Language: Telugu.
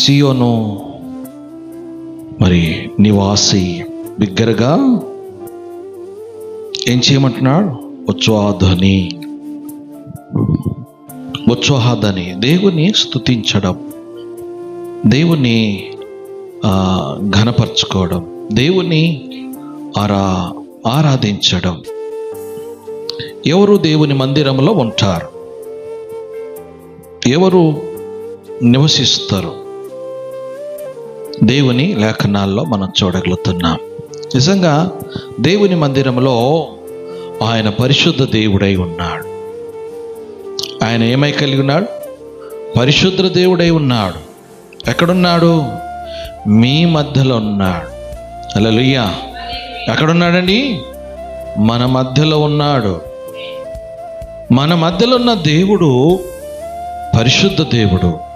సియోను మరి నివాసి బిగ్గరగా ఏం చేయమంటున్నాడు? ఉత్సాహధ్వని, దేవుని స్తుతించడం, దేవుని ఘనపరచుకోవడం, దేవుని ఆరాధించడం. ఎవరు దేవుని మందిరంలో ఉంటారు? ఎవరు నివసిస్తారు? దేవుని లేఖనాల్లో మనం చూడగలుగుతున్నాం. నిజంగా దేవుని మందిరంలో ఆయన పరిశుద్ధ దేవుడై ఉన్నాడు. ఆయన ఏమై కలిగి ఉన్నాడు? పరిశుద్ధ దేవుడై ఉన్నాడు. ఎక్కడున్నాడు? మీ మధ్యలో ఉన్నాడు. హల్లెలూయా. ఎక్కడున్నాడండి? మన మధ్యలో ఉన్నాడు. మన మధ్యలో ఉన్న దేవుడు పరిశుద్ధ దేవుడు.